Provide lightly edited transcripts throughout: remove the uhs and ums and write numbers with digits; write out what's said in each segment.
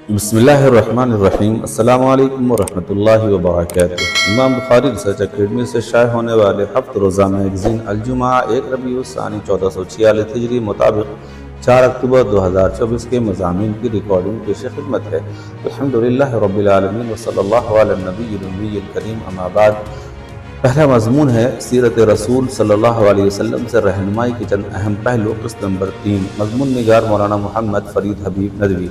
بسم اللہ الرحمن الرحیم۔ السلام علیکم ورحمۃ اللہ وبرکاتہ۔ امام بخاری ریسرچ اکیڈمی سے شائع ہونے والے ہفت روزہ میگزین الجمعہ 1 ربیع الثانی 1446 ہجری مطابق 4 اکتوبر 2024 کے مضامین کی ریکارڈنگ پیش خدمت ہے۔ الحمدللہ رب العالمین وصلی اللہ علی النبی الامی الکریم، اما بعد۔ پہلا مضمون ہے سیرت رسول صلی اللہ علیہ وسلم سے رہنمائی کے چند اہم پہلو، قسط نمبر 3، مضمون نگار مولانا محمد فرید حبیب ندوی۔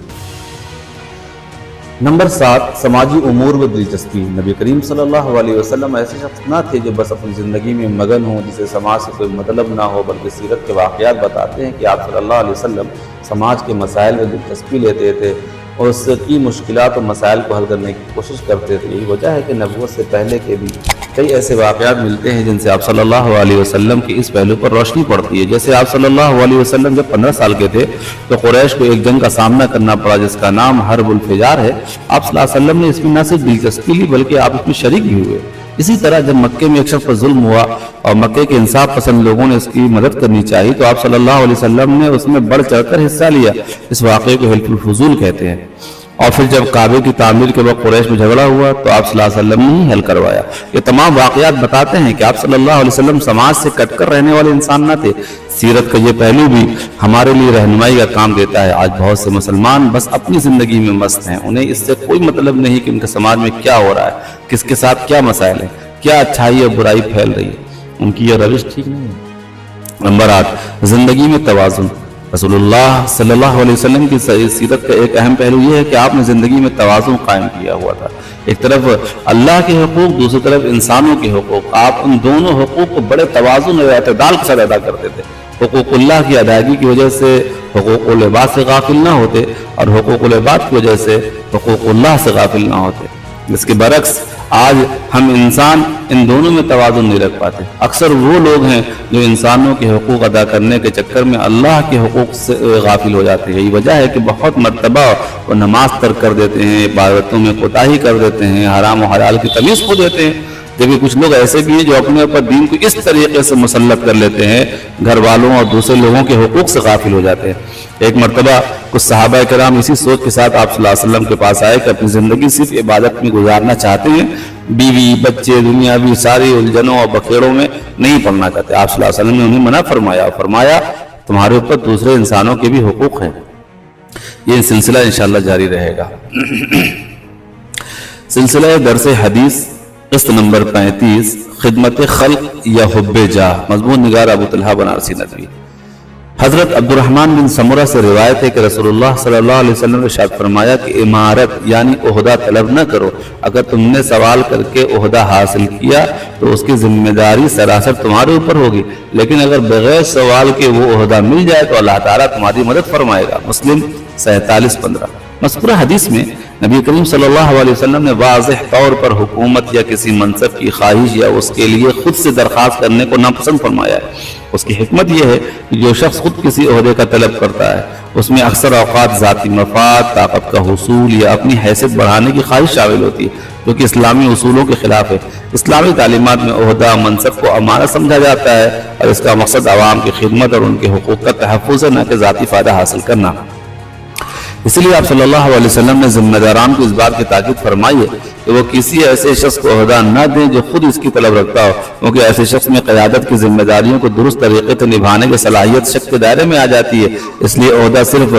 نمبر 7، سماجی امور و دلچسپی۔ نبی کریم صلی اللہ علیہ وسلم ایسے شخص نہ تھے جو بس اپنی زندگی میں مگن ہوں، جسے سماج سے کوئی مطلب نہ ہو، بلکہ سیرت کے واقعات بتاتے ہیں کہ آپ صلی اللہ علیہ وسلم سماج کے مسائل میں دلچسپی لیتے تھے اور اس کی مشکلات و مسائل کو حل کرنے کی کوشش کرتے تھے۔ یہی وجہ ہے کہ نبوت سے پہلے کے بھی کئی ایسے واقعات ملتے ہیں جن سے آپ صلی اللہ علیہ وسلم کی اس پہلو پر روشنی پڑتی ہے۔ جیسے آپ صلی اللہ علیہ وسلم جب 15 سال کے تھے تو قریش کو ایک جنگ کا سامنا کرنا پڑا جس کا نام حرب الفجار ہے۔ آپ صلی اللہ علیہ وسلم نے اس میں نہ صرف دلچسپی لی بلکہ آپ اس میں شریک بھی ہوئے۔ اسی طرح جب مکے میں ایک شخص پر ظلم ہوا اور مکے کے انصاف پسند لوگوں نے اس کی مدد کرنی چاہی تو آپ صلی اللہ علیہ وسلم نے اس میں بڑھ چڑھ کر حصہ لیا۔ اس واقعے کو حلف الفضول کہتے ہیں۔ اور پھر جب کعبے کی تعمیر کے وقت قریش میں جھگڑا ہوا تو آپ صلی اللہ علیہ وسلم نے ہی حل کروایا۔ یہ تمام واقعات بتاتے ہیں کہ آپ صلی اللہ علیہ وسلم سماج سے کٹ کر رہنے والے انسان نہ تھے۔ سیرت کا یہ پہلو بھی ہمارے لیے رہنمائی کا کام دیتا ہے۔ آج بہت سے مسلمان بس اپنی زندگی میں مست ہیں، انہیں اس سے کوئی مطلب نہیں کہ ان کے سماج میں کیا ہو رہا ہے، کس کے ساتھ کیا مسائل ہیں، کیا اچھائی اور برائی پھیل رہی ہے۔ ان کی یہ روش ٹھیک نہیں ہے۔ نمبر 8، زندگی میں توازن۔ رسول اللہ صلی اللہ علیہ وسلم کی سیرت کا ایک اہم پہلو یہ ہے کہ آپ نے زندگی میں توازن قائم کیا ہوا تھا۔ ایک طرف اللہ کے حقوق، دوسری طرف انسانوں کے حقوق۔ آپ ان دونوں حقوق کو بڑے توازن اور اعتدال کے ساتھ ادا کرتے تھے۔ حقوق اللہ کی ادائیگی کی وجہ سے حقوق العباد سے غافل نہ ہوتے اور حقوق العباد کی وجہ سے حقوق اللہ سے غافل نہ ہوتے۔ اس کے برعکس آج ہم انسان ان دونوں میں توازن نہیں رکھ پاتے۔ اکثر وہ لوگ ہیں جو انسانوں کے حقوق ادا کرنے کے چکر میں اللہ کے حقوق سے غافل ہو جاتے ہیں۔ یہی وجہ ہے کہ بہت مرتبہ وہ نماز ترک کر دیتے ہیں، عبادتوں میں کوتاہی کر دیتے ہیں، حرام و حلال کی تمیز کھو دیتے ہیں۔ جبکہ کچھ لوگ ایسے بھی ہیں جو اپنے اوپر دین کو اس طریقے سے مسلط کر لیتے ہیں، گھر والوں اور دوسرے لوگوں کے حقوق سے غافل ہو جاتے ہیں۔ ایک مرتبہ کچھ صحابہ کرام اسی سوچ کے ساتھ آپ صلی اللہ علیہ وسلم کے پاس آئے کہ اپنی زندگی صرف عبادت میں گزارنا چاہتے ہیں، بیوی بچے دنیاوی ساری الجھنوں اور بکھیڑوں میں نہیں پڑنا چاہتے۔ آپ صلی اللہ علیہ وسلم نے انہیں منع فرمایا تمہارے اوپر دوسرے انسانوں کے بھی حقوق ہیں۔ یہ سلسلہ انشاءاللہ جاری رہے گا۔ سلسلہ درس حدیث، قسط نمبر 35، خدمت خلق یا حب جاہ، مضمون نگار ابو طلحہ بنارسی ندوی۔ حضرت عبد الرحمن بن سمرہ سے روایت ہے کہ رسول اللہ صلی اللہ علیہ وسلم نے ارشاد فرمایا کہ امارت یعنی عہدہ طلب نہ کرو۔ اگر تم نے سوال کر کے عہدہ حاصل کیا تو اس کی ذمہ داری سراسر تمہارے اوپر ہوگی، لیکن اگر بغیر سوال کے وہ عہدہ مل جائے تو اللہ تعالیٰ تمہاری مدد فرمائے گا۔ مسلم 4715۔ مذکورہ حدیث میں نبی کریم صلی اللہ علیہ وسلم نے واضح طور پر حکومت یا کسی منصب کی خواہش یا اس کے لیے خود سے درخواست کرنے کو ناپسند فرمایا ہے۔ اس کی حکمت یہ ہے کہ جو شخص خود کسی عہدے کا طلب کرتا ہے اس میں اکثر اوقات ذاتی مفاد، طاقت کا حصول یا اپنی حیثیت بڑھانے کی خواہش شامل ہوتی ہے، جو کہ اسلامی اصولوں کے خلاف ہے۔ اسلامی تعلیمات میں عہدہ منصب کو امانت سمجھا جاتا ہے اور اس کا مقصد عوام کی خدمت اور ان کے حقوق کا تحفظ ہے، نہ کہ ذاتی فائدہ حاصل کرنا۔ اس لیے آپ صلی اللہ علیہ وسلم نے ذمہ داران کو اس بات کی تاکید فرمائی ہے کہ وہ کسی ایسے شخص کو عہدہ نہ دیں جو خود اس کی طلب رکھتا ہو، کیونکہ ایسے شخص میں قیادت کی ذمہ داریوں کو درست طریقے سے نبھانے کی صلاحیت شک کے دائرے میں آ جاتی ہے۔ اس لیے عہدہ صرف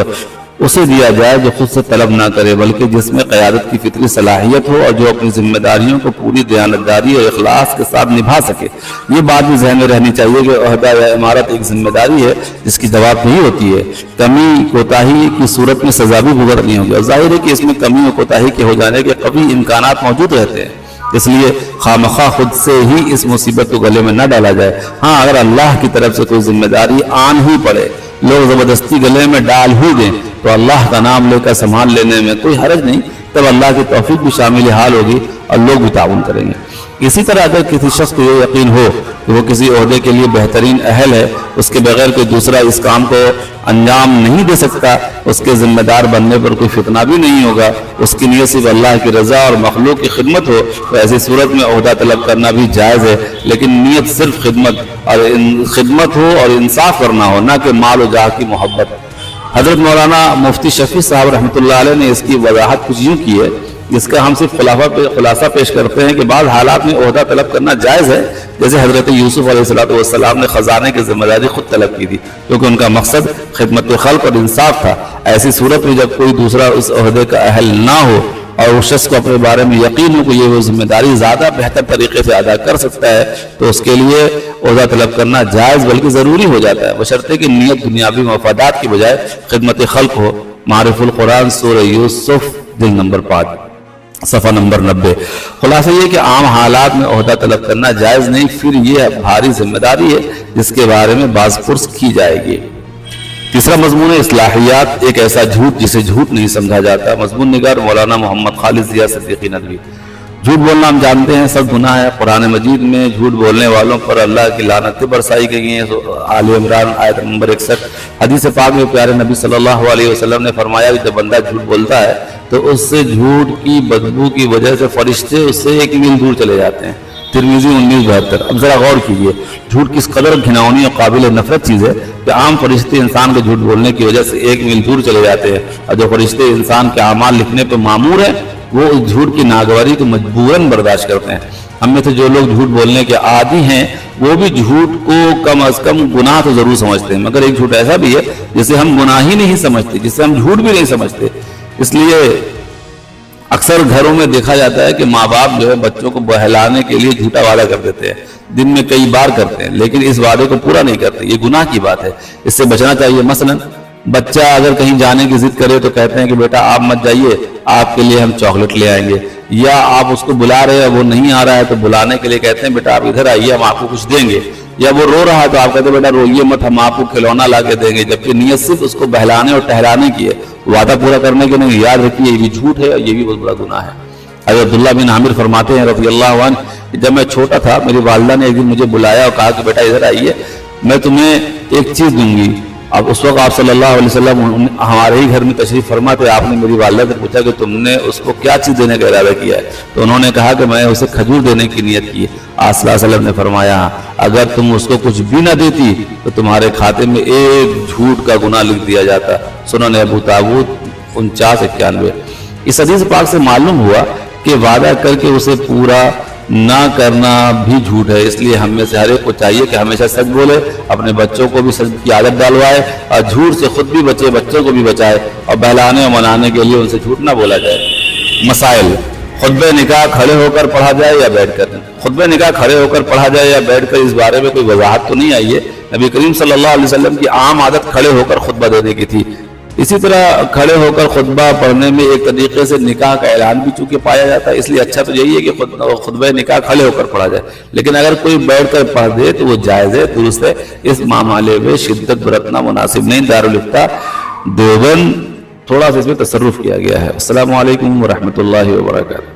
اسے دیا جائے جو خود سے طلب نہ کرے، بلکہ جس میں قیادت کی فطری صلاحیت ہو اور جو اپنی ذمہ داریوں کو پوری دیانتداری اور اخلاص کے ساتھ نبھا سکے۔ یہ بات بھی ذہن میں رہنی چاہیے کہ عہدہ یا امارت ایک ذمہ داری ہے جس کی جواب نہیں ہوتی ہے۔ کمی کوتاہی کی صورت میں سزا بھی بھگتنی ہوگی، اور ظاہر ہے کہ اس میں کمی اور کوتاہی کے ہو جانے کے قوی امکانات موجود رہتے ہیں۔ اس لیے خامخواہ خود سے ہی اس مصیبت کو گلے میں نہ ڈالا جائے۔ ہاں، اگر اللہ کی طرف سے کوئی ذمہ داری آن ہی پڑے، لوگ زبردستی گلے میں ڈال ہی دیں تو اللہ کا نام لے کر سنبھال لینے میں کوئی حرج نہیں، تب اللہ کی توفیق بھی شامل حال ہوگی اور لوگ بھی تعاون کریں گے۔ اسی طرح اگر کسی شخص کو یہ یقین ہو کہ وہ کسی عہدے کے لیے بہترین اہل ہے، اس کے بغیر کوئی دوسرا اس کام کو انجام نہیں دے سکتا، اس کے ذمہ دار بننے پر کوئی فتنہ بھی نہیں ہوگا، اس کی نیت صرف اللہ کی رضا اور مخلوق کی خدمت ہو، تو ایسی صورت میں عہدہ طلب کرنا بھی جائز ہے، لیکن نیت صرف خدمت ہو اور انصاف کرنا ہو، نہ کہ مال و جاہ کی محبت۔ حضرت مولانا مفتی شفیع صاحب رحمۃ اللہ علیہ نے اس کی وضاحت کچھ یوں کی ہے، جس کا ہم صرف خلاصہ پیش کرتے ہیں کہ بعض حالات میں عہدہ طلب کرنا جائز ہے، جیسے حضرت یوسف علیہ السلام نے خزانے کی ذمہ داری خود طلب کی تھی کیونکہ ان کا مقصد خدمت خلق اور انصاف تھا۔ ایسی صورت میں جب کوئی دوسرا اس عہدے کا اہل نہ ہو اور اس شخص کو اپنے بارے میں یقین ہو کہ یہ وہ ذمہ داری زیادہ بہتر طریقے سے ادا کر سکتا ہے تو اس کے لیے عہدہ طلب کرنا جائز بلکہ ضروری ہو جاتا ہے، بشرطے کہ نیت دنیاوی مفادات کی بجائے خدمت خلق ہو۔ معارف القرآن سورہ یوسف جلد نمبر 5 صفحہ نمبر 90۔ خلاصہ یہ کہ عام حالات میں عہدہ طلب کرنا جائز نہیں، پھر یہ بھاری ذمہ داری ہے جس کے بارے میں باز پرس کی جائے گی۔ تیسرا مضمون ہے اصلاحیات، ایک ایسا جھوٹ جسے جھوٹ نہیں سمجھا جاتا۔ مضمون نگار مولانا محمد خالد ضیاء صدیقی ندوی۔ جھوٹ بولنا ہم جانتے ہیں سب گناہ ہے، قرآن مجید میں جھوٹ بولنے والوں پر اللہ کی لعنتیں برسائی گئی ہیں۔ آل عمران آیت نمبر 61۔ حدیث پاک میں پیارے نبی صلی اللہ علیہ وسلم نے فرمایا کہ جب بندہ جھوٹ بولتا ہے تو اس سے جھوٹ کی بدبو کی وجہ سے فرشتے اس سے 1 میل دور چلے جاتے ہیں۔ ترمذی 1972۔ اب ذرا غور کیجئے، جھوٹ کس قدر گھناؤنی اور قابل نفرت چیز ہے کہ عام فرشتے انسان کے جھوٹ بولنے کی وجہ سے 1 میل دور چلے جاتے ہیں، اور جو فرشتے انسان کے اعمال لکھنے پہ مامور ہیں وہ اس جھوٹ کی ناگواری کو مجبوراً برداشت کرتے ہیں۔ ہم میں سے جو لوگ جھوٹ بولنے کے عادی ہیں وہ بھی جھوٹ کو کم از کم گناہ تو ضرور سمجھتے ہیں، مگر ایک جھوٹ ایسا بھی ہے جسے ہم گناہ ہی نہیں سمجھتے، جسے ہم جھوٹ بھی نہیں سمجھتے۔ اس لیے اکثر گھروں میں دیکھا جاتا ہے کہ ماں باپ جو ہے بچوں کو بہلانے کے لیے جھوٹا وعدہ کر دیتے ہیں، دن میں کئی بار کرتے ہیں، لیکن اس وعدے کو پورا نہیں کرتے۔ یہ گناہ کی بات ہے، اس سے بچنا چاہیے۔ مثلا بچہ اگر کہیں جانے کی ضد کرے تو کہتے ہیں کہ بیٹا آپ مت جائیے، آپ کے لیے ہم چاکلیٹ لے آئیں گے، یا آپ اس کو بلا رہے ہیں وہ نہیں آ رہا ہے تو بلانے کے لیے کہتے ہیں بیٹا آپ ادھر آئیے ہم آپ کو کچھ دیں گے، یا وہ رو رہا ہے تو آپ کہتے ہیں بیٹا روئیے مت ہم آپ کو کھلونا لا کے دیں گے، جبکہ نیت صرف اس کو بہلانے اور ٹہلانے کی ہے، وعدہ پورا کرنے کے نہیں۔ یاد رکھیے یہ بھی جھوٹ ہے اور یہ بھی بہت بڑا گناہ ہے۔ حضرت عبداللہ بن عامر فرماتے ہیں رضی اللہ عنہ کہ جب میں چھوٹا تھا میری والدہ نے ایک دن مجھے بلایا اور کہا کہ بیٹا ادھر آئیے میں تمہیں ایک چیز دوں گی۔ اب اس وقت آپ صلی اللہ علیہ وسلم ہمارے ہی گھر میں تشریف فرما تھے۔ آپ نے میری والدہ سے پوچھا کہ تم نے اس کو کیا چیز دینے کا ارادہ کیا ہے؟ تو انہوں نے کہا کہ میں اسے کھجور دینے کی نیت کی ہے۔ آپ صلی اللہ علیہ وسلم نے فرمایا اگر تم اس کو کچھ بھی نہ دیتی تو تمہارے کھاتے میں ایک جھوٹ کا گناہ لکھ دیا جاتا۔ سنن ابو داؤد 4991۔ اس حدیث پاک سے معلوم ہوا کہ وعدہ کر کے اسے پورا نہ کرنا بھی جھوٹ ہے، اس لیے ہم میں سے ہر ایک کو چاہیے کہ ہمیشہ سچ بولے، اپنے بچوں کو بھی سچ کی عادت ڈالوائے اور جھوٹ سے خود بھی بچے، بچوں کو بھی بچائے، اور بہلانے اور منانے کے لیے ان سے جھوٹ نہ بولا جائے۔ مسائل: خطبہ نکاح کھڑے ہو کر پڑھا جائے یا بیٹھ کر؟ خطبہ نکاح کھڑے ہو کر پڑھا جائے یا بیٹھ کر، اس بارے میں کوئی وضاحت تو نہیں آئی ہے۔ نبی کریم صلی اللہ علیہ وسلم کی عام عادت کھڑے ہو کر خطبہ دینے کی تھی۔ اسی طرح کھڑے ہو کر خطبہ پڑھنے میں ایک طریقے سے نکاح کا اعلان بھی چونکہ پایا جاتا ہے، اس لیے اچھا تو یہی ہے کہ خطبہ نکاح کھڑے ہو کر پڑھا جائے، لیکن اگر کوئی بیٹھ کر پڑھ دے تو وہ جائز ہے، درست ہے۔ اس معاملے میں شدت برتنا مناسب نہیں۔ دارالفتہ دیوبند تھوڑا سا اس میں تصرف کیا گیا ہے۔ السلام علیکم ورحمۃ اللہ وبرکاتہ۔